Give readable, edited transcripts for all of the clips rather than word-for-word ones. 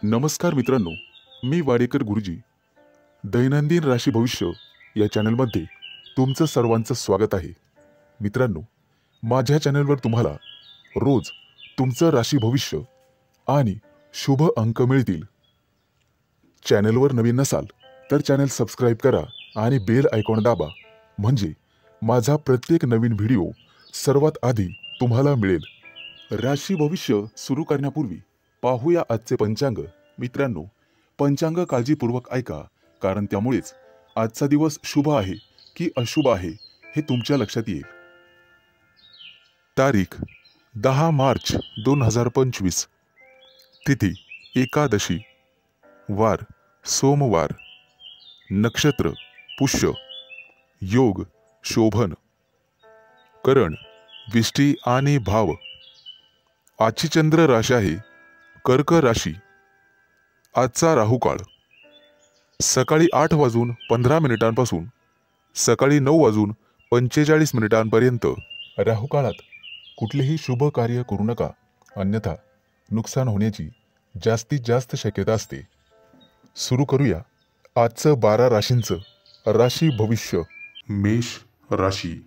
नमस्कार मित्रांनो, मी वाडेकर गुरुजी दैनंदिन राशी भविष्य या चॅनलमध्ये तुमचं सर्वांचं स्वागत आहे. मित्रांनो, माझ्या चॅनलवर तुम्हाला रोज तुमचं राशी भविष्य आणि शुभ अंक मिळतील. चॅनलवर नवीन नसाल तर चॅनल सबस्क्राईब करा आणि बेल आयकॉन दाबा, म्हणजे माझा प्रत्येक नवीन व्हिडिओ सर्वात आधी तुम्हाला मिळेल. राशी भविष्य सुरू करण्यापूर्वी पाहूया आजचे पंचांग. मित्रांनो, पंचांग काळजीपूर्वक ऐका, कारण त्यामुळेच आजचा दिवस शुभ आहे की अशुभ आहे हे तुमच्या लक्षात येईल. तारीख 10 मार्च 2025. तिथी एकादशी. वार सोमवार. नक्षत्र पुष्य. योग शोभन. करण विष्टी आणि भाव. आजची चंद्र राशी आहे कर्क राशी. आजचा राहुकाळ सकाळी 8:15 सकाळी 9:45 राहुकाळात कुठलेही शुभ कार्य करू नका, अन्यथा नुकसान होण्याची जास्तीत जास्त शक्यता असते. सुरू करूया आजचं 12 राशींचं राशी भविष्य. मेष राशी.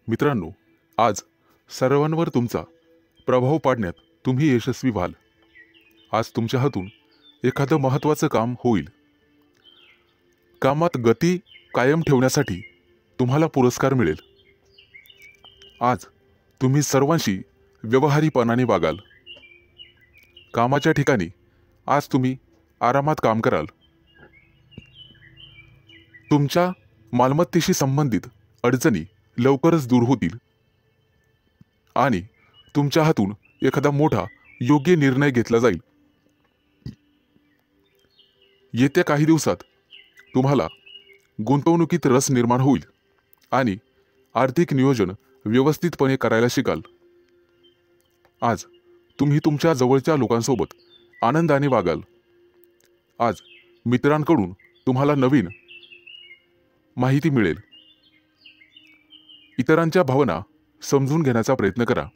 मित्रांनो, आज सर्वांवर तुमचा प्रभाव पाडण्यात तुम्ही यशस्वी व्हाल. आज तुमच्या हातून एखादं महत्त्वाचं काम होईल. कामात गती कायम ठेवण्यासाठी तुम्हाला पुरस्कार मिळेल. आज तुम्ही सर्वांशी व्यवहारीपणाने वागाल. कामाच्या ठिकाणी आज तुम्ही आरामात काम कराल. तुमच्या मालमत्तेशी संबंधित अडचणी लवकरच दूर होतील आणि तुमच्या हातून एखादा मोठा योग्य निर्णय घेतला जाईल. येत्या काही दिवसात तुम्हाला गुंतवणुकीत रस निर्माण होईल आणि आर्थिक नियोजन व्यवस्थितपणे करायला शिकाल. आज तुम्ही तुमच्या जवळच्या लोकांसोबत आनंदाने वागाल. आज मित्रांकडून तुम्हाला नवीन माहिती मिळेल. इतरांच्या भावना समजून घेण्याचा प्रयत्न करा.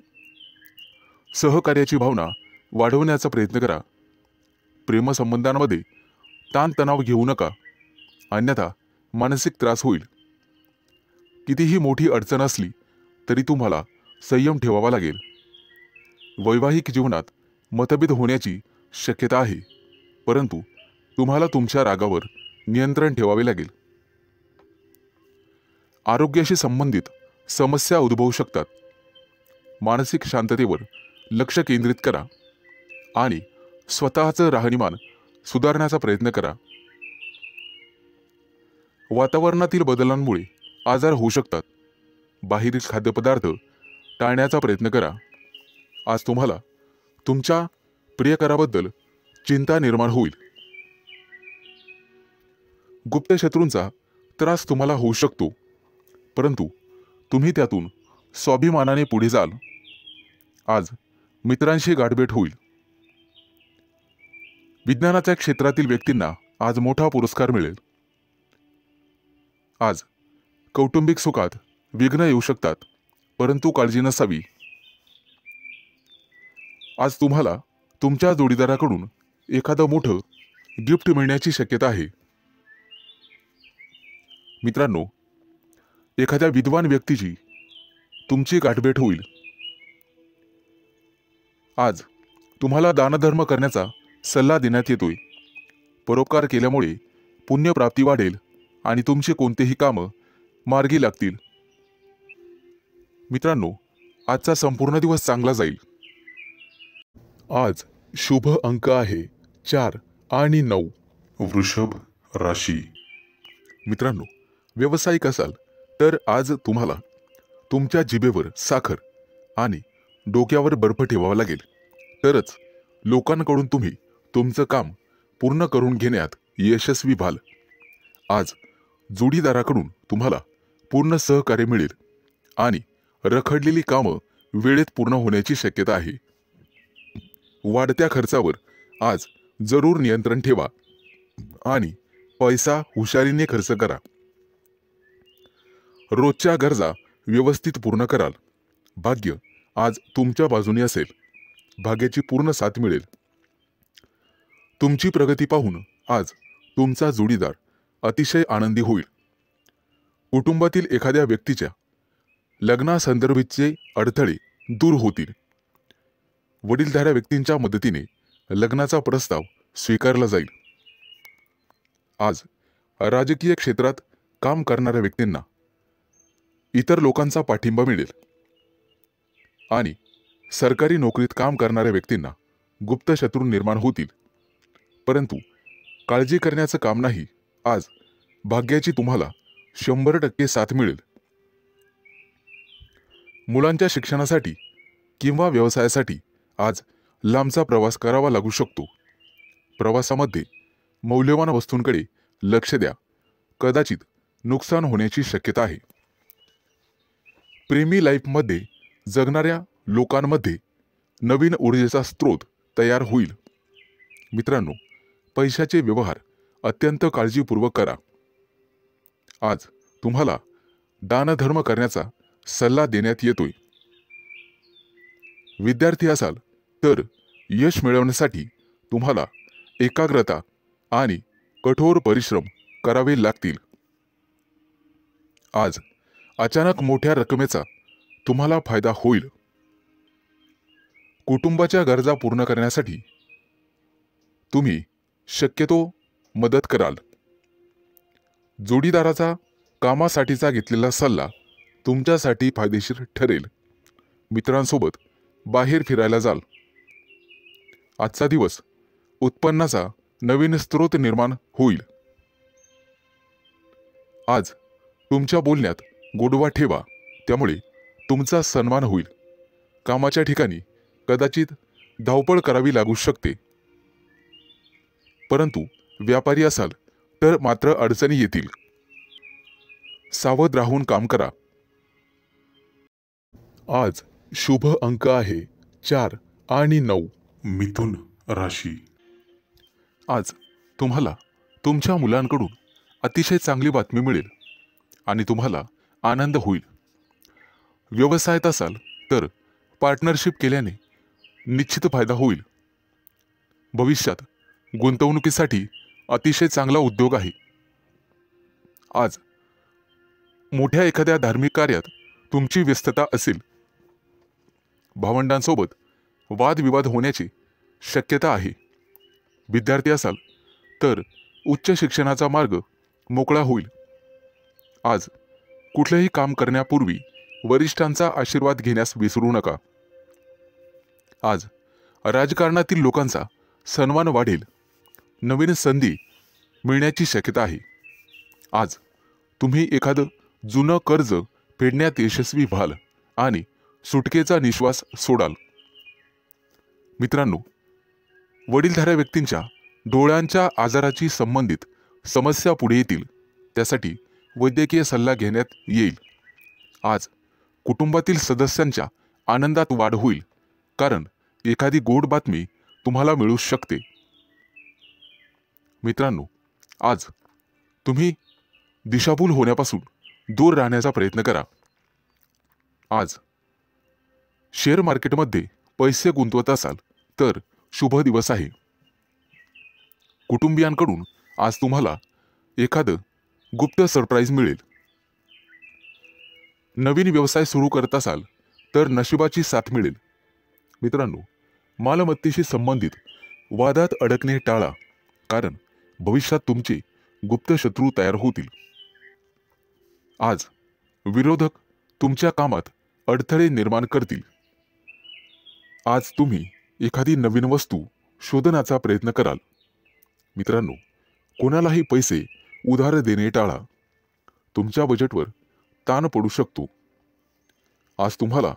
सहकार्याची भावना वाढवण्याचा प्रयत्न करा. प्रेमसंबंधांमध्ये ताणतणाव घेऊ नका, अन्यथा मानसिक त्रास होईल. कितीही मोठी अडचण असली तरी तुम्हाला संयम ठेवावा लागेल. वैवाहिक जीवनात मतभेद होण्याची शक्यता आहे, परंतु तुम्हाला तुमच्या रागावर नियंत्रण ठेवावे लागेल. आरोग्याशी संबंधित समस्या उद्भवू शकतात. मानसिक शांततेवर लक्ष केंद्रित करा आणि स्वतःचं राहणीमान सुधारण्याचा प्रयत्न करा. वातावरणातील बदलांमुळे आजार होऊ शकतात. बाहेरील खाद्यपदार्थ टाळण्याचा प्रयत्न करा. आज तुम्हाला तुमच्या प्रियकराबद्दल चिंता निर्माण होईल. गुप्त शत्रूंचा त्रास तुम्हाला होऊ शकतो, परंतु तुम्ही त्यातून स्वाभिमानाने पुढे जाल. आज मित्रांशी गाठभेट होईल. विज्ञानाच्या क्षेत्रातील व्यक्तींना आज मोठा पुरस्कार मिळेल. आज कौटुंबिक सुखात विघ्न येऊ शकतात, परंतु काळजी नसावी. आज तुम्हाला तुमच्या जोडीदाराकडून एखादं मोठं गिफ्ट मिळण्याची शक्यता आहे. मित्रांनो, एखाद्या विद्वान व्यक्तीची तुमची गाठभेट होईल. आज तुम्हाला दानधर्म करण्याचा सल्ला देण्यात येतोय. परोपकार केल्यामुळे पुण्यप्राप्ती वाढेल आणि तुमची कोणतेही कामं मार्गी लागतील. मित्रांनो, आजचा संपूर्ण दिवस चांगला जाईल. आज शुभ अंक आहे 4 आणि 9. वृषभ राशी. मित्रांनो, व्यावसायिक असाल तर आज तुम्हाला तुमच्या जिभेवर साखर आणि डोक्यावर बर्फ ठेवावा लागेल, तरच लोकांकडून तुम्ही तुमचं काम पूर्ण करून घेण्यात यशस्वी व्हाल. आज जोडीदाराकडून तुम्हाला पूर्ण सहकार्य मिळेल आणि रखडलेली कामं वेळेत पूर्ण होण्याची शक्यता आहे. वाढत्या खर्चावर आज जरूर नियंत्रण ठेवा आणि पैसा हुशारीने खर्च करा. रोजच्या गरजा व्यवस्थित पूर्ण कराल. भाग्य आज तुमच्या बाजूने असेल. भाग्याची पूर्ण साथ मिळेल. तुमची प्रगती पाहून आज तुमचा जोडीदार अतिशय आनंदी होईल. कुटुंबातील एखाद्या व्यक्तीच्या लग्नासंदर्भाचे अडथळे दूर होतील. वडीलधाऱ्या व्यक्तींच्या मदतीने लग्नाचा प्रस्ताव स्वीकारला जाईल. आज राजकीय क्षेत्रात काम करणाऱ्या व्यक्तींना इतर लोकांचा पाठिंबा मिळेल आणि सरकारी नोकरीत काम करणाऱ्या व्यक्तींना गुप्त शत्रू निर्माण होतील. परंतु काळजी करण्याचं काम नाही. आज भाग्याची तुम्हाला 100% साथ मिळेल. मुलांच्या शिक्षणासाठी किंवा व्यवसायासाठी आज लांबचा प्रवास करावा लागू शकतो. प्रवासामध्ये मौल्यवान वस्तूंकडे लक्ष द्या. कदाचित नुकसान होण्याची शक्यता आहे. प्रेमी लाईफमध्ये जगणाऱ्या लोकांमध्ये नवीन ऊर्जेचा स्रोत तयार होईल. मित्रांनो, पैशाचे व्यवहार अत्यंत काळजीपूर्वक करा. आज तुम्हाला दानधर्म करण्याचा सल्ला देण्यात येतोय. विद्यार्थी असाल तर यश मिळवण्यासाठी तुम्हाला एकाग्रता आणि कठोर परिश्रम करावे लागतील. आज अचानक मोठ्या रकमेचा तुम्हाला फायदा होईल. कुटुंबाच्या गरजा पूर्ण करण्यासाठी तुम्ही शक्यतो मदत कराल. जोडीदाराचा कामासाठीचा घेतलेला सल्ला तुमच्यासाठी फायदेशीर ठरेल. मित्रांसोबत बाहेर फिरायला जाल. आजचा दिवस उत्पन्नाचा नवीन स्रोत निर्माण होईल. आज तुमच्या बोलण्यात गोडवा ठेवा, त्यामुळे तुमचा सन्मान होईल. कामाच्या ठिकाणी कदाचित धावपळ करावी लागू शकते, परंतु व्यापारी असाल तर मात्र अडचणी येतील. सावध राहून काम करा. आज शुभ अंक आहे 4 आणि 9. मिथुन राशी. आज तुम्हाला तुमच्या मुलांकडून अतिशय चांगली बातमी मिळेल आणि तुम्हाला आनंद होईल. व्यवसायात असाल तर पार्टनरशिप केल्याने निश्चित फायदा होईल. भविष्यात गुंतवणुकीसाठी अतिशय चांगला उद्योग आहे. आज मोठ्या एखाद्या धार्मिक कार्यात तुमची व्यस्तता असेल. भावंडांसोबत वादविवाद होण्याची शक्यता आहे. विद्यार्थी असाल तर उच्च शिक्षणाचा मार्ग मोकळा होईल. आज कुठलेही काम करण्यापूर्वी वरिष्ठांचा आशीर्वाद घेण्यास विसरू नका. आज राजकारणातील लोकांचा सन्मान वाढेल. नवीन संधी मिळण्याची शक्यता आहे. आज तुम्ही एखादं जुनं कर्ज फेडण्यात यशस्वी व्हाल आणि सुटकेचा निश्वास सोडाल. मित्रांनो, वडीलधाऱ्या व्यक्तींच्या डोळ्यांच्या आजाराची संबंधित समस्या पुढे येतील. त्यासाठी वैद्यकीय सल्ला घेण्यात येईल. आज कुटुंबातील सदस्यांच्या आनंदात वाढ होईल, कारण एखादी गोड बातमी तुम्हाला मिळू शकते. मित्रांनो, आज तुम्ही दिशाभूल होण्यापासून दूर राहण्याचा प्रयत्न करा. आज शेअर मार्केटमध्ये पैसे गुंतवत असाल तर शुभ दिवस आहे. कुटुंबियांकडून आज तुम्हाला एखादं गुप्त सरप्राईज मिळेल. नवीन व्यवसाय सुरू करत असाल तर नशिबाची साथ मिळेल. मित्रांनो, मालमत्तेशी संबंधित वादात अडकणे टाळा, कारण भविष्यात तुमचे गुप्त शत्रू तयार होतील. आज विरोधक तुमच्या कामात अडथळे निर्माण करतील. आज तुम्ही एखादी नवीन वस्तू शोधण्याचा प्रयत्न कराल. मित्रांनो, कोणालाही पैसे उधार देणे टाळा. तुमच्या बजेटवर ताण पडू शकतो. आज तुम्हाला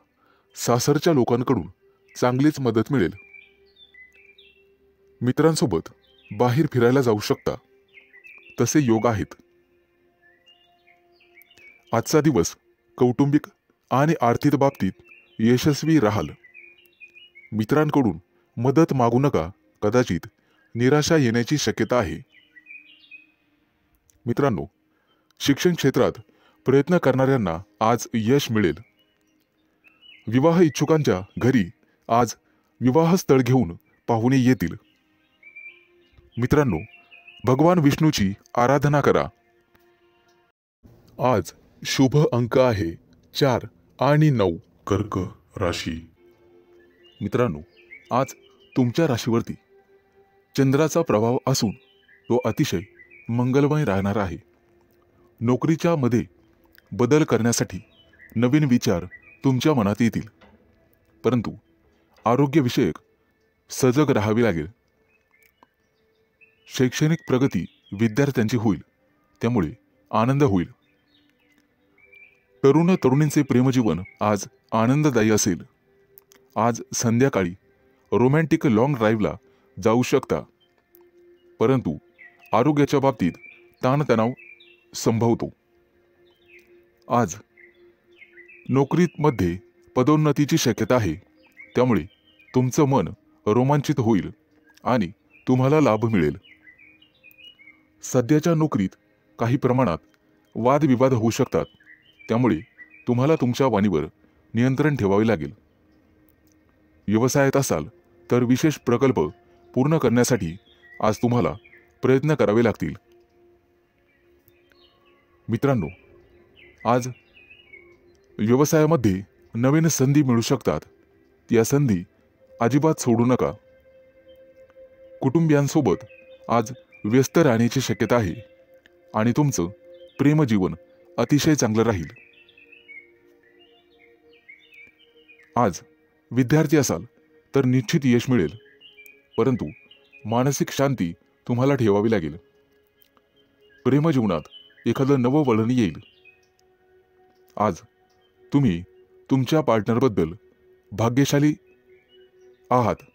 सासरच्या लोकांकडून चांगलीच मदत मिळेल. मित्रांसोबत बाहेर फिरायला जाऊ शकता, तसे योग आहेत. आजचा दिवस कौटुंबिक आणि आर्थिक बाबतीत यशस्वी राहाल. मित्रांकडून मदत मागू नका, कदाचित निराशा येण्याची शक्यता आहे. मित्रांनो, शिक्षण क्षेत्रात प्रयत्न करणाऱ्यांना आज यश मिळेल. विवाह इच्छुकांच्या घरी आज विवाहस्थळ घेऊन पाहुणे येतील. मित्रांनो, भगवान विष्णूची आराधना करा। आज शुभ अंक आहे 4 आणि 9। कर्क राशी। मित्रांनो, आज तुमच्या राशीवरती चंद्राचा प्रभाव असून तो अतिशय मंगलमय राहणार आहे। नोकरीच्या मध्ये बदल करण्यासाठी नवीन विचार तुमच्या मनात येतील, परंतु आरोग्यविषयक सजग राहावे लागेल। शैक्षणिक प्रगती विद्यार्थ्यांची होईल, त्यामुळे आनंद होईल। तरुण तरुणींचे प्रेमजीवन आज आनंददायी असेल। आज संध्याकाळी रोमॅन्टिक लॉंग ड्राईव्हला जाऊ शकता, परंतु आरोग्याच्या बाबतीत ताणतणाव संभवतो। आज नोकरीमध्ये पदोन्नतीची शक्यता आहे, त्यामुळे तुमचं मन रोमांचित होईल आणि तुम्हाला लाभ मिळेल। सध्याच्या नोकरीत काही प्रमाणात वादविवाद होऊ शकतात, त्यामुळे तुम्हाला तुमच्या वाणीवर नियंत्रण ठेवावे लागेल। व्यवसायात असाल तर विशेष प्रकल्प पूर्ण करण्यासाठी आज तुम्हाला प्रयत्न करावे लागतील। मित्रांनो, आज व्यवसायामध्ये नवीन संधी मिळू शकतात, या संधी अजिबात सोडू नका। कुटुंबियांसोबत आज व्यस्त राहण्याची शक्यता आहे आणि तुमचं प्रेमजीवन अतिशय चांगलं राहील। आज विद्यार्थी असाल तर निश्चित यश मिळेल, परंतु मानसिक शांती तुम्हाला ठेवावी लागेल। प्रेमजीवनात एखादं नवं वळण येईल। आज तुम्ही तुमच्या पार्टनरबद्दल भाग्यशाली आहात।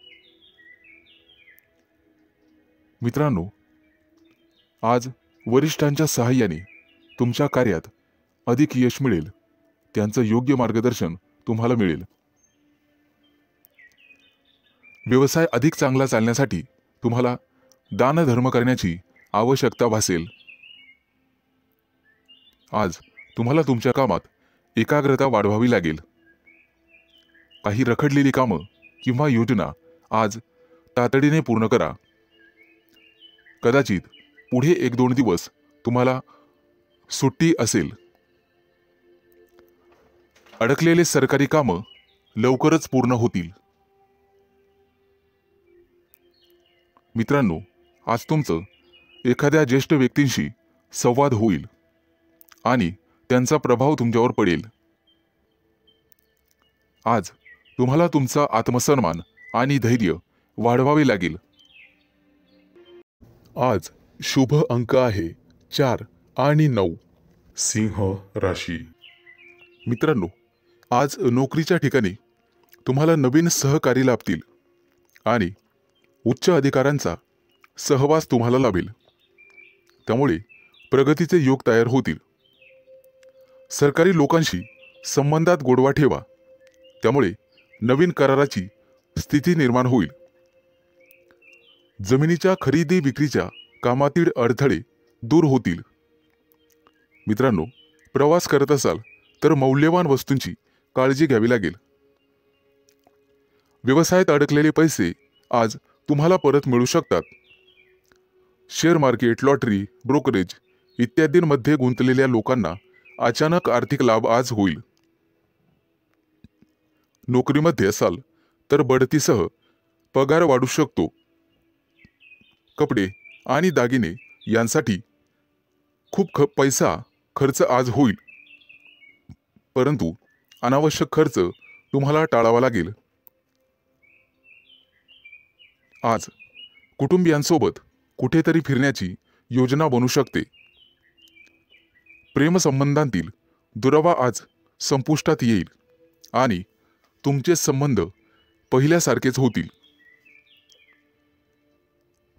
मित्रांनो, आज वरिष्ठांच्या सहाय्याने तुमच्या कार्यात अधिक यश मिळेल, त्यांचं योग्य मार्गदर्शन तुम्हाला मिळेल। व्यवसाय अधिक चांगला चालण्यासाठी तुम्हाला दानधर्म करण्याची आवश्यकता भासेल। आज तुम्हाला तुमच्या कामात एकाग्रता वाढवावी लागेल। काही रखडलेली कामं किंवा योजना आज तातडीने पूर्ण करा। कदाचित पुढे 1-2 दिवस तुम्हाला सुट्टी असेल। अडकलेले सरकारी कामं लवकरच पूर्ण होतील। मित्रांनो, आज तुमचं एखाद्या ज्येष्ठ व्यक्तींशी संवाद होईल आणि त्यांचा प्रभाव तुमच्यावर पडेल। आज तुम्हाला तुमचा आत्मसन्मान आणि धैर्य वाढवावे लागेल। आज शुभ अंक आहे 4 आणि 9। सिंह राशी। मित्रांनो, आज नोकरीच्या ठिकाणी तुम्हाला नवीन सहकारी लाभतील आणि उच्च अधिकाऱ्यांचा सहवास तुम्हाला लाभेल, त्यामुळे प्रगतीचे योग तयार होतील। सरकारी लोकांशी संबंधात गोडवा ठेवा, त्यामुळे नवीन कराराची स्थिती निर्माण होईल। जमिनीच्या खरेदी विक्रीच्या कामातील अडथळे दूर होतील। मित्रांनो, प्रवास करत असाल तर मौल्यवान वस्तूंची काळजी घ्यावी लागेल। व्यवसायात अडकलेले पैसे आज तुम्हाला परत मिळू शकतात। शेअर मार्केट, लॉटरी, ब्रोकरेज इत्यादींमध्ये गुंतलेल्या लोकांना अचानक आर्थिक लाभ आज होईल। नोकरीमध्ये असाल तर बढतीसह पगार वाढू शकतो। कपडे आणि दागिने यांसाठी खूप पैसा खर्च आज होईल, परंतु अनावश्यक खर्च तुम्हाला टाळावा लागेल। आज कुटुंबियांसोबत कुठेतरी फिरण्याची योजना बनू शकते। प्रेमसंबंधांतील दुरावा आज संपुष्टात येईल आणि तुमचे संबंध पहिल्यासारखेच होतील।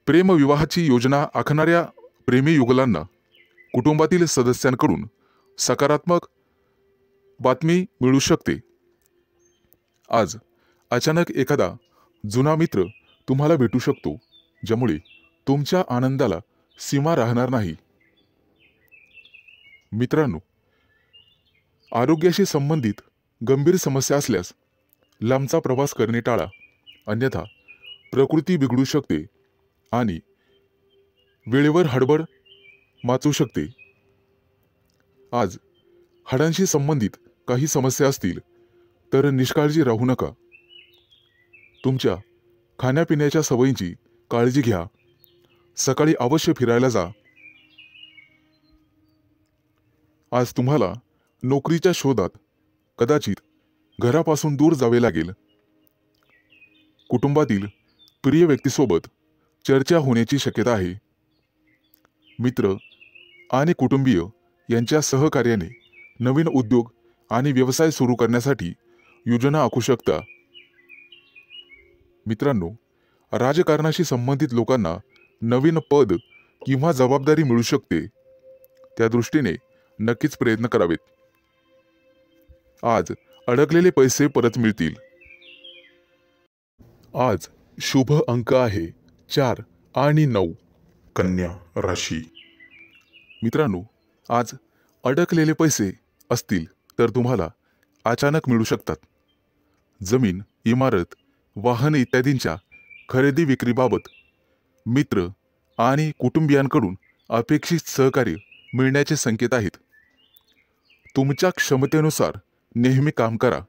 प्रेमविवाहाची योजना आखणाऱ्या प्रेमी युगलांना कुटुंबातील सदस्यांकडून सकारात्मक बातमी मिळू शकते। आज अचानक एखादा जुना मित्र तुम्हाला भेटू शकतो, ज्यामुळे तुमच्या आनंदाला सीमा राहणार नाही। मित्रांनो, आरोग्याशी संबंधित गंभीर समस्या असल्यास लांबचा प्रवास करणे टाळा, अन्यथा प्रकृती बिघडू शकते आणि वेळेवर हडबड वाचू शकते. आज हाडांशी संबंधित काही समस्या असतील तर निष्काळजी राहू नका. तुमच्या खाण्यापिण्याच्या सवयींची काळजी घ्या. सकाळी अवश्य फिरायला जा. आज तुम्हाला नोकरीच्या शोधात कदाचित घरापासून दूर जावे लागेल. कुटुंबातील प्रिय व्यक्तीसोबत चर्चा होण्याची शक्यता आहे. मित्र आणि कुटुंबीय यांच्या सहकार्याने नवीन उद्योग आणि व्यवसाय सुरू करण्यासाठी योजना आखू शकता. मित्रांनो, राजकारणाशी संबंधित लोकांना नवीन पद किंवा जबाबदारी मिळू शकते. त्या दृष्टीने नक्कीच प्रयत्न करावेत. आज अडकलेले पैसे परत मिळतील. आज शुभ अंक आहे 4 आणि 9. कन्या राशी. मित्रांनो, आज अडकलेले पैसे असतील तर तुम्हाला अचानक मिळू शकतात. जमीन, इमारत, वाहन इत्यादींच्या खरेदी विक्रीबाबत मित्र आणि कुटुंबियांकडून अपेक्षित सहकार्य मिळण्याचे संकेत आहेत. तुमच्या क्षमतेनुसार नेहमी काम करा,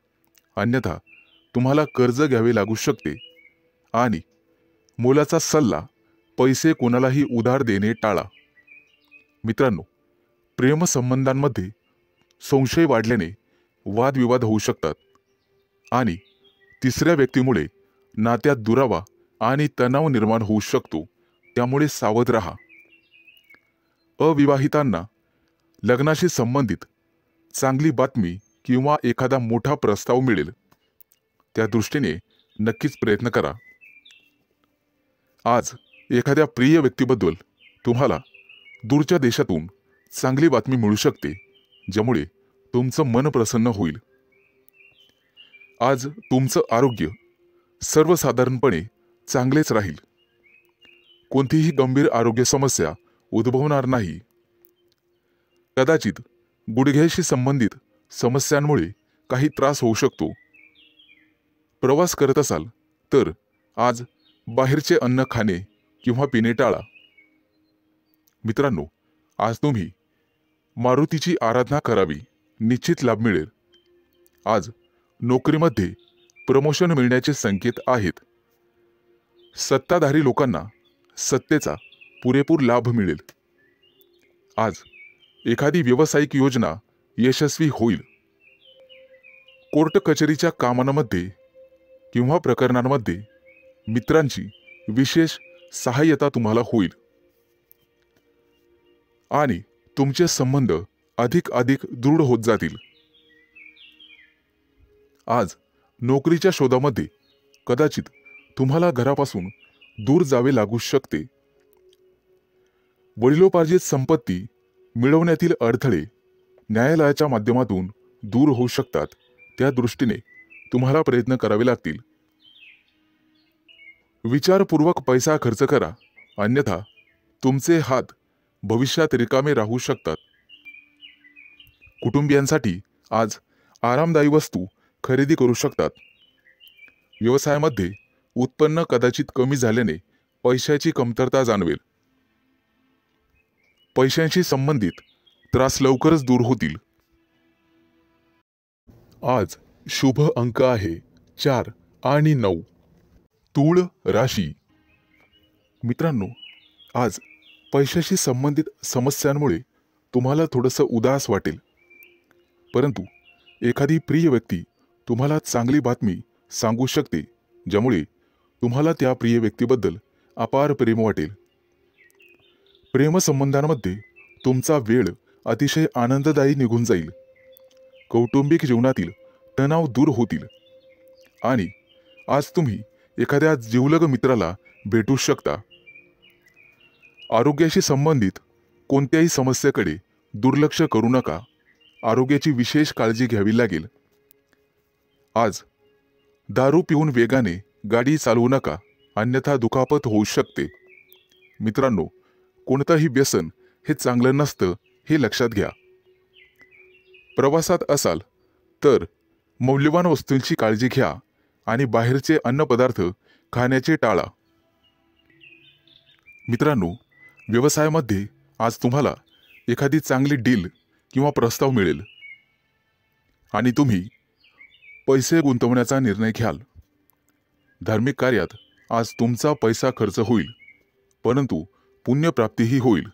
अन्यथा तुम्हाला कर्ज घ्यावे लागू शकते. आणि मोलाचा सल्ला, पैसे कोणालाही उधार देणे टाळा. मित्रांनो, प्रेमसंबंधांमध्ये संशय वाढल्याने वादविवाद होऊ शकतात आणि तिसऱ्या व्यक्तीमुळे नात्यात दुरावा आणि तणाव निर्माण होऊ शकतो. त्यामुळे सावध राहा. अविवाहितांना लग्नाशी संबंधित चांगली बातमी किंवा एखादा मोठा प्रस्ताव मिळेल. त्या दृष्टीने नक्कीच प्रयत्न करा. आज एखाद्या प्रिय व्यक्तीबद्दल तुम्हाला दूरच्या देशातून चांगली बातमी मिळू शकते, ज्यामुळे तुमचं मन प्रसन्न होईल. आज तुमचं आरोग्य सर्वसाधारणपणे चांगलेच राहील. कोणतीही गंभीर आरोग्य समस्या उद्भवणार नाही. कदाचित गुडघ्याशी संबंधित समस्यांमुळे काही त्रास होऊ शकतो. प्रवास करत असाल तर आज बाहेरचे अन्न खाणे किंवा पिणे टाळा. मित्रांनो, आज तुम्ही मारुतीची आराधना करावी, निश्चित लाभ मिळेल. आज नोकरीमध्ये प्रमोशन मिळण्याचे संकेत आहेत. सत्ताधारी लोकांना सत्तेचा पुरेपूर लाभ मिळेल. आज एखादी व्यावसायिक योजना यशस्वी होईल. कोर्ट कचेरीच्या कामांमध्ये किंवा प्रकरणांमध्ये मित्रांची विशेष सहाय्यता तुम्हाला होईल आणि तुमचे संबंध अधिक दृढ होत जातील. आज नोकरीच्या शोधामध्ये कदाचित तुम्हाला घरापासून दूर जावे लागू शकते. वडिलोपार्जित संपत्ती मिळवण्यातील अडथळे न्यायालयाच्या माध्यमातून दूर होऊ शकतात. त्या दृष्टीने तुम्हाला प्रयत्न करावे लागतील. विचारपूर्वक पैसा खर्च करा, अन्यथा तुमचे हात भविष्यात रिकामे राहू शकतात. कुटुंबियांसाठी आज आरामदायी वस्तू खरेदी करू शकतात. व्यवसायामध्ये उत्पन्न कदाचित कमी झाल्याने पैशाची कमतरता जाणवेल. पैशांशी संबंधित त्रास लवकरच दूर होतील. आज शुभ अंक आहे 4 आणि 9. तूळ राशी. मित्रांनो, आज पैशाशी संबंधित समस्यांमुळे तुम्हाला थोडंसं उदास वाटेल, परंतु एखादी प्रिय व्यक्ती तुम्हाला चांगली बातमी सांगू शकते, ज्यामुळे तुम्हाला त्या प्रिय व्यक्तीबद्दल अपार प्रेम वाटेल. प्रेमसंबंधांमध्ये तुमचा वेळ अतिशय आनंददायी निघून जाईल. कौटुंबिक जीवनातील तणाव दूर होतील आणि आज तुम्ही एखाद्या जिवलग मित्राला भेटू शकता. आरोग्याशी संबंधित कोणत्याही समस्येकडे दुर्लक्ष करू नका. आरोग्याची विशेष काळजी घ्यावी लागेल. आज दारू पिऊन वेगाने गाडी चालवू नका, अन्यथा दुखापत होऊ शकते. मित्रांनो, कोणतंही व्यसन हे चांगलं नसतं, हे लक्षात घ्या. प्रवासात असाल तर मौल्यवान वस्तूंची काळजी घ्या आणि बाहेरचे अन्नपदार्थ खाण्याचे टाळा. मित्रांनो, व्यवसायामध्ये आज तुम्हाला एखादी चांगली डील किंवा प्रस्ताव मिळेल आणि तुम्ही पैसे गुंतवण्याचा निर्णय घ्याल. धार्मिक कार्यात आज तुमचा पैसा खर्च होईल, परंतु पुण्यप्राप्तीही होईल.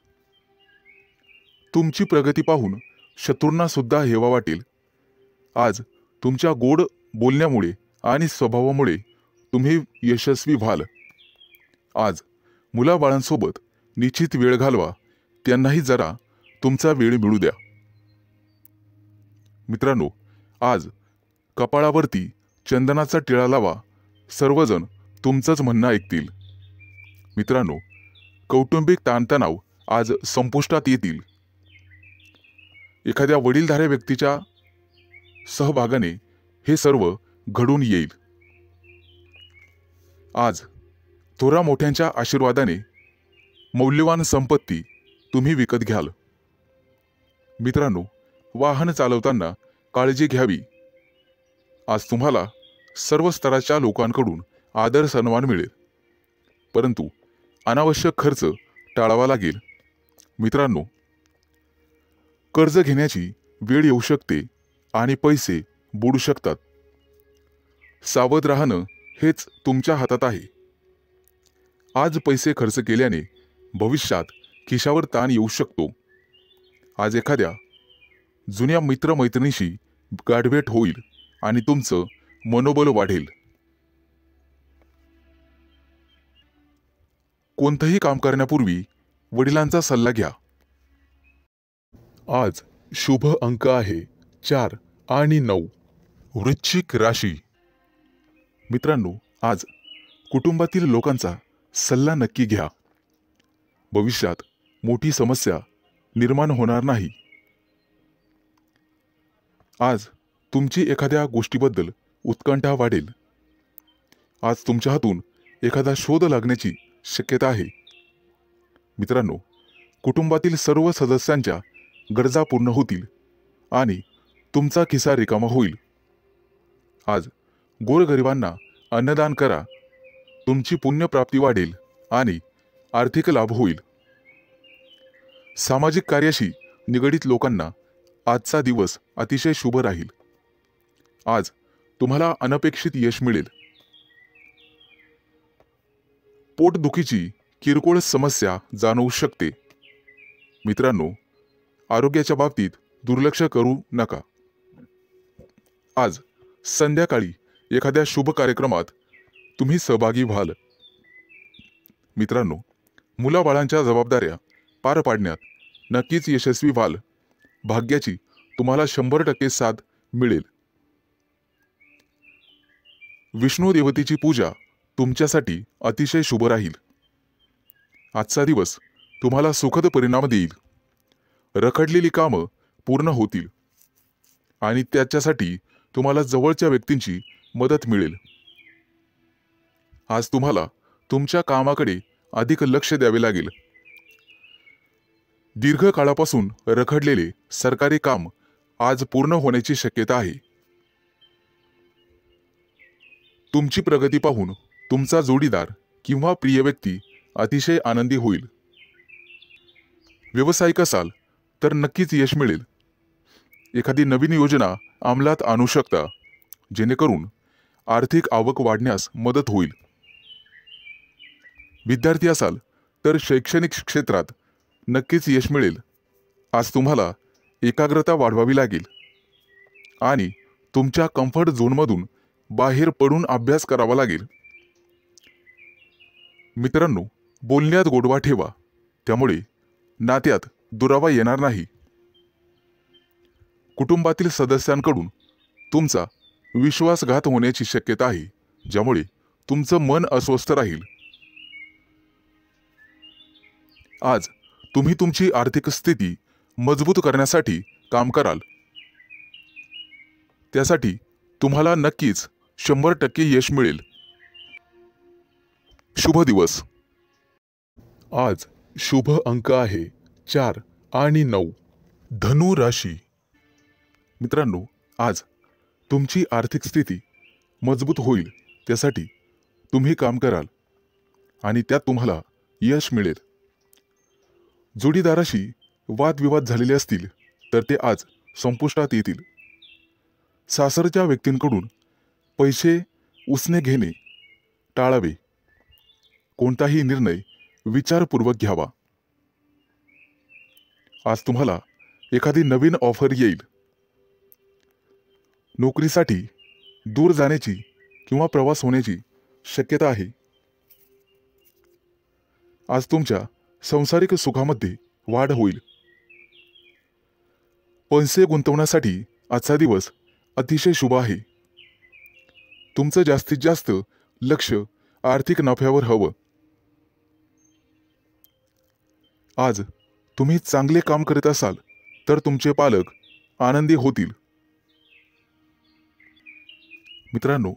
तुमची प्रगती पाहून शत्रूंना सुद्धा हेवा वाटेल. आज तुमच्या गोड बोलण्यामुळे आणि स्वभावामुळे तुम्ही यशस्वी व्हाल. आज मुलाबाळांसोबत निश्चित वेळ घालवा, त्यांनाही जरा तुमचा वेळ मिळू द्या. मित्रांनो, आज कपाळावरती चंदनाचा टिळा लावा, सर्वजण तुमचंच म्हणणं ऐकतील. मित्रांनो, कौटुंबिक ताणतणाव आज संपुष्टात येतील. एखाद्या वडीलधाऱ्या व्यक्तीच्या सहभागाने हे सर्व घडून येईल. आज थोरा मोठ्यांच्या आशीर्वादाने मौल्यवान संपत्ती तुम्ही विकत घ्याल. मित्रांनो, वाहन चालवताना काळजी घ्यावी. आज तुम्हाला सर्व स्तराच्या लोकांकडून आदर सन्मान मिळेल, परंतु अनावश्यक खर्च टाळावा लागेल. मित्रांनो, कर्ज घेण्याची वेळ येऊ शकते आणि पैसे बुडू शकतात. सावध राहणं हेच तुमच्या हातात आहे. आज पैसे खर्च केल्याने भविष्यात खिशावर ताण येऊ शकतो. आज एखाद्या जुन्या मित्रमैत्रिणीशी गाठभेट होईल आणि तुमचं मनोबल वाढेल. कोणतंही काम करण्यापूर्वी वडिलांचा सल्ला घ्या. आज शुभ अंक आहे 4 आणि 9. वृश्चिक राशी. मित्रांनो, आज कुटुंबातील लोकांचा सल्ला नक्की घ्या. भविष्यात मोठी समस्या निर्माण होणार नाही. आज तुमची एखाद्या गोष्टीबद्दल उत्कंठा वाढेल. आज तुमच्या हातून एखादा शोध लागण्याची शक्यता आहे. मित्रांनो, कुटुंबातील सर्व सदस्यांच्या गरजा पूर्ण होतील आणि तुमचा खिसा रिकामा होईल. आज गोरगरिबांना अन्नदान करा. तुमची पुण्यप्राप्ती वाढेल आणि आर्थिक लाभ होईल. सामाजिक कार्याशी निगडित लोकांना आजचा दिवस अतिशय शुभ राहील. आज तुम्हाला अनपेक्षित यश मिळेल. पोटदुखीची किरकोळ समस्या जाणवू शकते. मित्रांनो, आरोग्याच्या बाबतीत दुर्लक्ष करू नका. आज संध्याकाळी एखाद्या शुभ कार्यक्रमात तुम्ही सहभागी व्हाल. मित्रांनो, मुलाबाळांच्या जबाबदाऱ्या पार पाडण्यात नक्कीच यशस्वी व्हाल. भाग्याची तुम्हाला 100% साथ मिळेल. विष्णू देवतेची पूजा तुमच्यासाठी अतिशय शुभ राहील. आजचा दिवस तुम्हाला सुखद परिणाम देईल. रखडलेली कामं पूर्ण होतील आणि त्याच्यासाठी तुम्हाला जवळच्या व्यक्तींची मदत मिळेल. आज तुम्हाला तुमच्या कामाकडे अधिक लक्ष द्यावे लागेल. दीर्घकाळापासून रखडलेले सरकारी काम आज पूर्ण होण्याची शक्यता आहे. तुमची प्रगती पाहून तुमचा जोडीदार किंवा प्रिय व्यक्ती अतिशय आनंदी होईल. व्यावसायिक असाल तर नक्कीच यश मिळेल. एखादी नवीन योजना अंमलात आणू शकता, जेणेकरून आर्थिक आवक वाढण्यास मदत होईल. विद्यार्थी असाल तर शैक्षणिक क्षेत्रात नक्कीच यश मिळेल. आज तुम्हाला एकाग्रता वाढवावी लागेल आणि तुमच्या कम्फर्ट झोनमधून बाहेर पडून अभ्यास करावा लागेल. मित्रांनो, बोलण्यात गोडवा ठेवा, त्यामुळे नात्यात दुरावा येणार नाही. कुटुंबातील सदस्यांकडून तुमचा विश्वासघात होण्याची शक्यता आहे, ज्यामुळे तुमचं मन अस्वस्थ राहील. आज तुम्ही तुमची आर्थिक स्थिती मजबूत करण्यासाठी काम कराल. त्यासाठी तुम्हाला नक्कीच 100% यश मिळेल. शुभ दिवस. आज शुभ अंक आहे 4 आणि 9. धनु राशी. मित्रांनो, आज तुमची आर्थिक स्थिती मजबूत होईल. त्यासाठी तुम्ही काम कराल आणि त्यात तुम्हाला यश मिळेल. जोडीदाराशी वादविवाद झालेले असतील तर ते आज संपुष्टात येतील. सासरच्या व्यक्तींकडून पैसे उसने घेणे टाळावे. कोणताही निर्णय विचारपूर्वक घ्यावा. आज तुम्हाला एखादी नवीन ऑफर येईल. नोकरीसाठी दूर जाण्याची किंवा प्रवास होण्याची शक्यता आहे. आज तुमच्या सांसारिक सुखामध्ये वाढ होईल. पैसे गुंतवण्यासाठी आजचा दिवस अतिशय शुभ आहे. तुमचं जास्तीत जास्त लक्ष आर्थिक नफ्यावर हवं. आज तुम्ही चांगले काम करत असाल तर तुमचे पालक आनंदी होतील. मित्रांनो,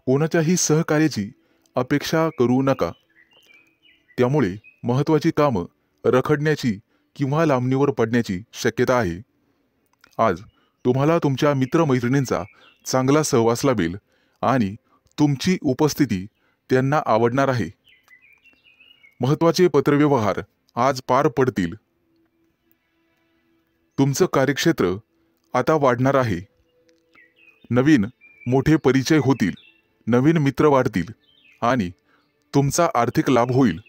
कोणाच्याही सहकार्याची अपेक्षा करू नका. त्यामुळे महत्त्वाची कामं रखडण्याची किंवा लांबणीवर पडण्याची शक्यता आहे. आज तुम्हाला तुमच्या मित्रमैत्रिणींचा चांगला सहवास लाभेल आणि तुमची उपस्थिती त्यांना आवडणार आहे. महत्त्वाचे पत्रव्यवहार आज पार पडतील. तुमचं कार्यक्षेत्र आता वाढणार आहे. नवीन मोठे परिचय होतील, नवीन मित्र वाढतील आणि तुमचा आर्थिक लाभ होईल.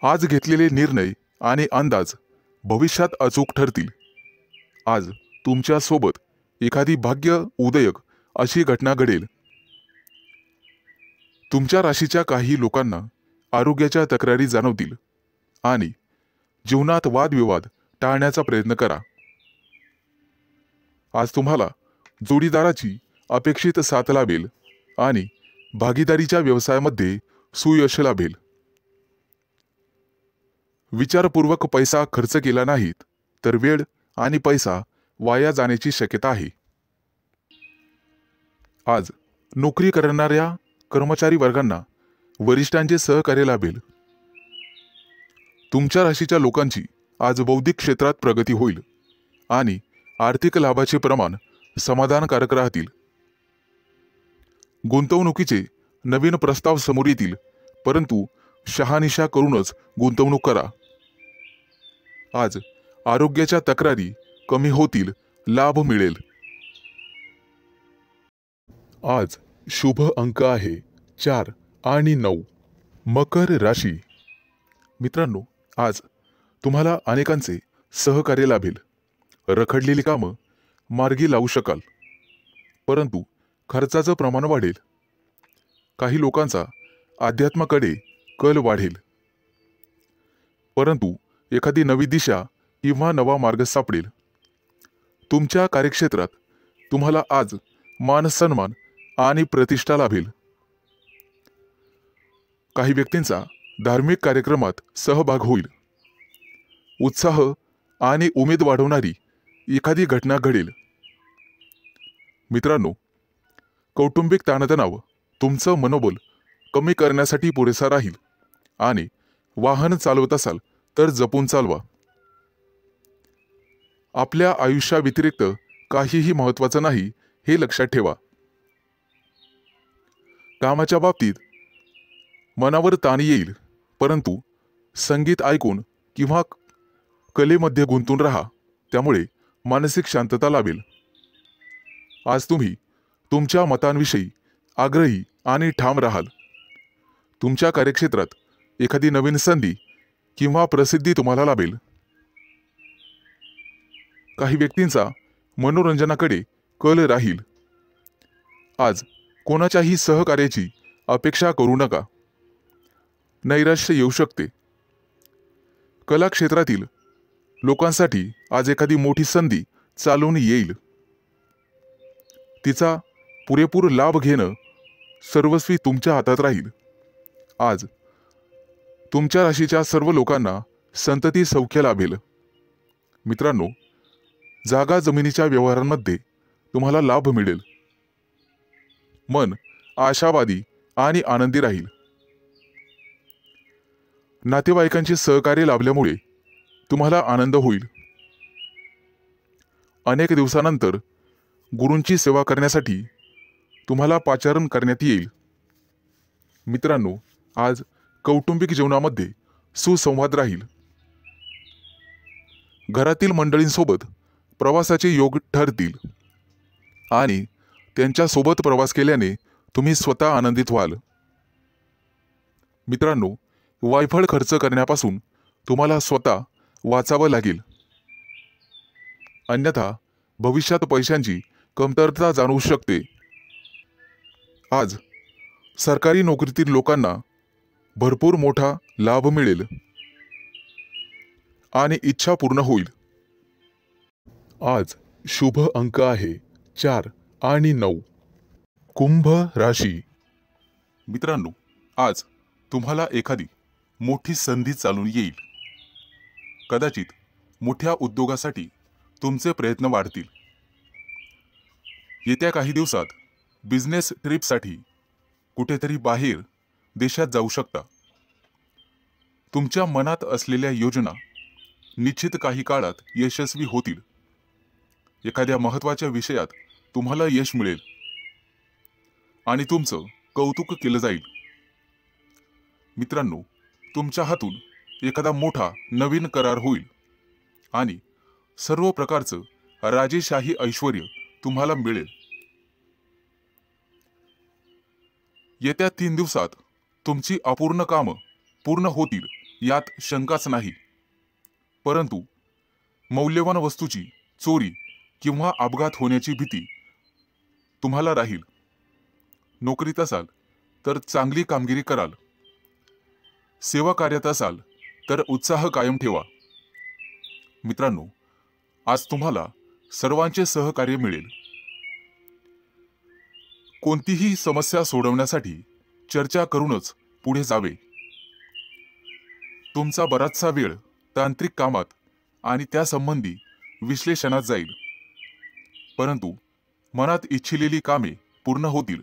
आज घेतलेले निर्णय आणि अंदाज भविष्यात अचूक ठरतील. आज तुमच्या सोबत एखादी भाग्य उदयक अशी घटना घडेल. तुमच्या राशीच्या काही लोकांना आरोग्याच्या तक्रारी जाणवतील आणि जीवनात वादविवाद टाळण्याचा प्रयत्न करा. आज तुम्हाला जोडीदाराची अपेक्षित साथ लाभेल आणि भागीदारीच्या व्यवसायामध्ये सुयश लाभेल. विचारपूर्वक पैसा खर्च केला नाहीत तर वेळ आणि पैसा वाया जाण्याची शक्यता आहे. आज नोकरी करणाऱ्या कर्मचारी वर्गांना वरिष्ठांचे सहकार्य लाभेल. तुमच्या राशीच्या लोकांची आज बौद्धिक क्षेत्रात प्रगती होईल आणि आर्थिक लाभाचे प्रमाण समाधानकारक राहतील. गुंतवणुकीचे नवीन प्रस्ताव समोर येतील, परंतु शहानिशा करूनच गुंतवणूक करा. आज आरोग्याच्या तक्रारी कमी होतील, लाभ मिळेल. आज शुभ अंक आहे 4 आणि 9. मकर राशी. मित्रांनो, आज तुम्हाला अनेकांचे सहकार्य लाभेल. रखडलेली कामं मार्गी लावू शकाल, परंतु खर्चाचं प्रमाण वाढेल. काही लोकांचा अध्यात्माकडे कल वाढेल, परंतु एखादी नवी दिशा किंवा नवा मार्ग सापडेल. तुमच्या कार्यक्षेत्रात तुम्हाला आज मान सन्मान आणि प्रतिष्ठा लाभेल. काही व्यक्तींचा धार्मिक कार्यक्रमात सहभाग होईल. उत्साह आणि उमेद वाढवणारी एखादी घटना घडेल. मित्रांनो, कौटुंबिक ताणतणाव तुमचं मनोबल कमी करण्यासाठी पुरेसा राहील आणि वाहन चालवत असाल तर जपून चालवा. आपल्या आयुष्याव्यतिरिक्त काहीही महत्त्वाचं नाही हे लक्षात ठेवा. कामाच्या बाबतीत मनावर ताण येईल, परंतु संगीत ऐकून किंवा कलेमध्ये गुंतून राहा, त्यामुळे मानसिक शांतता लाभेल. आज तुम्ही तुमच्या मतांविषयी आग्रही आणि ठाम राहाल. तुमच्या कार्यक्षेत्रात एखादी नवीन संधी किंवा प्रसिद्धी तुम्हाला लाभेल. काही व्यक्तींचा मनोरंजनाकडे कल राहील. आज कोणाच्याही सहकार्याची अपेक्षा करू नका. नैराश्य येऊ शकते. कला क्षेत्रातील लोकांसाठी आज एखादी मोठी संधी चालून येईल. तिचा पुरेपूर लाभ घेणं सर्वस्वी तुमच्या हातात राहील. आज तुमच्या राशीच्या सर्व लोकांना संतती सौख्य लाभेल. मित्रांनो, जागा जमिनीच्या व्यवहारांमध्ये तुम्हाला लाभ मिळेल. मन आशावादी आणि आनंदी राहील. नातेवाईकांचे सहकार्य लाभल्यामुळे तुम्हाला आनंद होईल. अनेक दिवसानंतर गुरूंची सेवा करण्यासाठी तुम्हाला पाचारण करण्यात येईल. मित्रांनो, आज कौटुंबिक जीवनामध्ये सुसंवाद राहील. घरातील मंडळींसोबत प्रवासाचे योग ठरतील आणि त्यांच्यासोबत प्रवास केल्याने तुम्ही स्वतः आनंदित व्हाल. मित्रांनो, वायफळ खर्च करण्यापासून तुम्हाला स्वतः वाचावं लागेल, अन्यथा भविष्यात पैशांची कमतरता जाणवू शकते. आज सरकारी नोकरीतील लोकांना भरपूर मोठा लाभ मिळेल आणि इच्छा पूर्ण होईल. आज शुभ अंक आहे 4 आणि 9. कुंभ राशी. मित्रांनो, आज तुम्हाला एखादी मोठी संधी चालून येईल. कदाचित मोठ्या उद्योगासाठी तुमचे प्रयत्न वाढतील. येत्या काही दिवसात बिझनेस ट्रिपसाठी कुठेतरी बाहेर देशात जाऊ शकता. तुमच्या मनात असलेल्या योजना निश्चित काही काळात यशस्वी होतील. एखाद्या महत्त्वाच्या विषयात तुम्हाला यश मिळेल आणि तुमचं कौतुक केलं जाईल. मित्रांनो, तुमच्या हातून एखादा मोठा नवीन करार होईल आणि सर्व प्रकारचं राजेशाही ऐश्वर्य तुम्हाला मिळेल. येत्या 3 दिवसात तुमची अपूर्ण कामं पूर्ण होतील यात शंकाच नाही. परंतु मौल्यवान वस्तूची चोरी किंवा अपघात होण्याची भीती तुम्हाला राहील. नोकरीत असाल तर चांगली कामगिरी कराल. सेवा कार्यात असाल तर उत्साह कायम ठेवा. मित्रांनो, आज तुम्हाला सर्वांचे सहकार्य मिळेल. कोणतीही समस्या सोडवण्यासाठी चर्चा करूनच पुढे जावे. तुमचा बराचसा वेळ तांत्रिक कामात आणि त्यासंबंधी विश्लेषणात जाईल. परंतु मनात इच्छिलेली कामे पूर्ण होतील.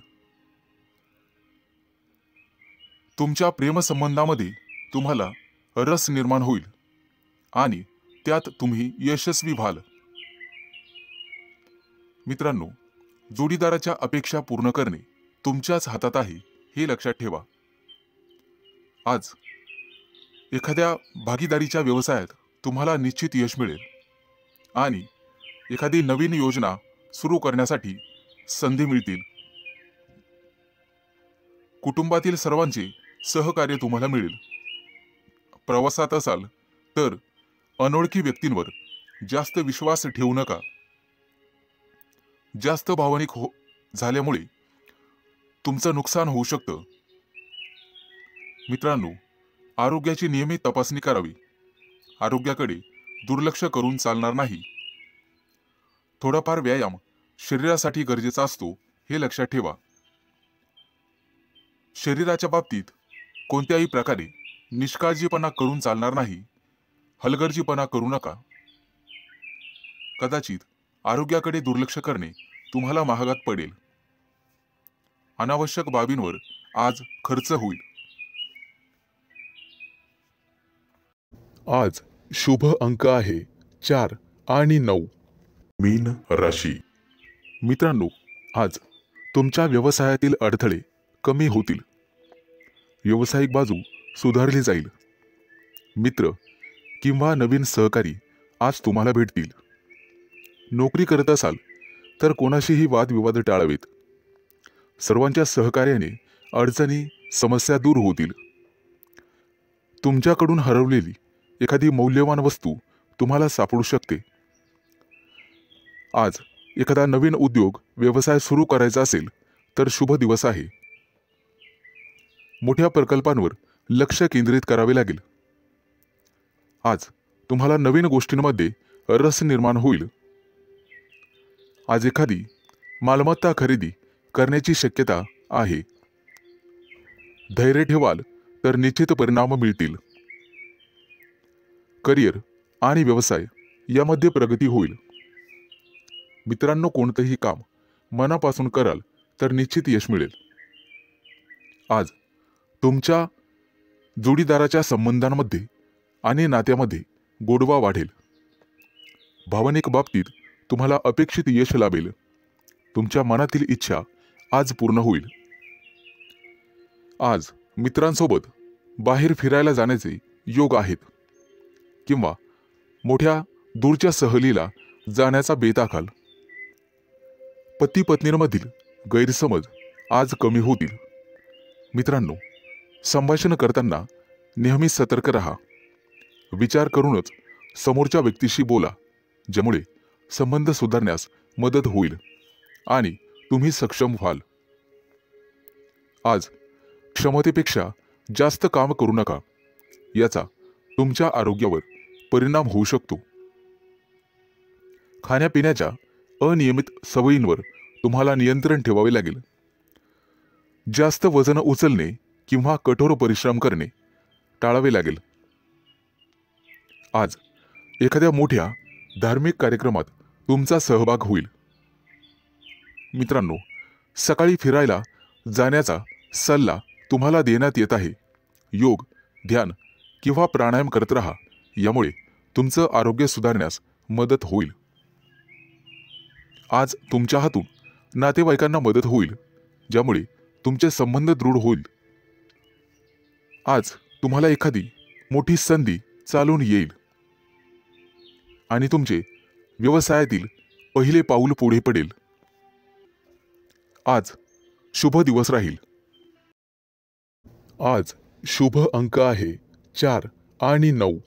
तुमच्या प्रेमसंबंधामध्ये तुम्हाला रस निर्माण होईल आणि त्यात तुम्ही यशस्वी व्हाल. मित्रांनो, जोडीदाराच्या अपेक्षा पूर्ण करणे तुमच्याच हातात आहे हे लक्षात ठेवा. आज एखाद्या भागीदारीच्या व्यवसायात तुम्हाला निश्चित यश मिळेल आणि एखादी नवीन योजना सुरू करण्यासाठी संधी मिळतील. कुटुंबातील सर्वांचे सहकार्य तुम्हाला मिळेल. प्रवासात असाल तर अनोळखी व्यक्तींवर जास्त विश्वास ठेवू नका. जास्त भावनिक झाल्यामुळे तुमचं नुकसान होऊ शकतं. मित्रांनो, आरोग्याची नियमित तपासणी करावी. आरोग्याकडे दुर्लक्ष करून चालणार नाही. थोडाफार व्यायाम शरीरासाठी गरजेचा असतो हे लक्षात ठेवा. शरीराच्या बाबतीत कोणत्याही प्रकारे निष्काळजीपणा करून चालणार नाही. हलगर्जीपणा करू नका. कदाचित आरोग्याकडे दुर्लक्ष करणे तुम्हाला महागात पडेल. अनावश्यक बाबींवर आज खर्च होईल. आज शुभ अंक आहे 4 आणि 9. मीन राशी. मित्रांनो, आज तुमच्या व्यवसायातील अडथळे कमी होतील. व्यावसायिक बाजू सुधारली जाईल. मित्र किंवा नवीन सहकारी आज तुम्हाला भेटतील. नोकरी करत असाल तर कोणाशीही वादविवाद टाळावेत. सर्वांच्या सहकार्याने अडचणी समस्या दूर होतील. तुमच्याकडून हरवलेली एखादी मौल्यवान वस्तू तुम्हाला सापडू शकते. आज एखादा नवीन उद्योग व्यवसाय सुरू करायचा असेल तर शुभ दिवस आहे. मोठ्या प्रकल्पांवर लक्ष केंद्रित करावे लागेल. आज तुम्हाला नवीन गोष्टींमध्ये रस निर्माण होईल. आज एखादी मालमत्ता खरेदी करण्याची शक्यता आहे. धैर्य ठेवाल तर निश्चित परिणाम मिळतील. करिअर आणि व्यवसाय यामध्ये प्रगती होईल. मित्रांनो, कोणतेही काम मनापासून कराल तर निश्चित यश मिळेल. आज तुमच्या जोडीदाराच्या संबंधांमध्ये आणि नात्यामध्ये गोडवा वाढेल. भावनिक बाबतीत तुम्हाला अपेक्षित यश लाभेल. तुमच्या मनातील इच्छा आज पूर्ण होईल. आज मित्रांसोबत बाहेर फिरायला जाण्याचे योग आहेत किंवा मोठ्या दूरच्या सहलीला जाण्याचा बेत आखाल. पती पत्नींमधील गैरसमज आज कमी होतील. मित्रांनो, संभाषण करताना नेहमी सतर्क राहा. विचार करूनच समोरच्या व्यक्तीशी बोला, ज्यामुळे संबंध सुधारण्यास मदत होईल आणि तुम्ही सक्षम व्हाल. आज क्षमतेपेक्षा जास्त काम करू नका, याचा तुमच्या आरोग्यावर परिणाम होऊ शकतो. खाण्यापिण्याच्या अनियमित सवयींवर तुम्हाला नियंत्रण ठेवावे लागेल. जास्त वजन उचलणे किंवा कठोर परिश्रम करणे टाळावे लागेल. आज एखाद्या मोठ्या धार्मिक कार्यक्रमात तुमचा सहभाग होईल. मित्रांनो, सकाळी फिरायला जाण्याचा सल्ला तुम्हाला देण्यात येत आहे. योग, ध्यान किंवा प्राणायाम करत राहा, यामुळे तुमचं आरोग्य सुधारण्यास मदत होईल. आज तुमच्या हातून नातेवाईकांना मदत होईल, ज्यामुळे तुमचे संबंध दृढ होईल. आज तुम्हाला एखादी मोठी संधी चालून येईल आणि तुमचे व्यवसायातील पहिले पाऊल पुढे पडेल. आज शुभ दिवस राहील. आज शुभ अंक आहे 4 आणि 9.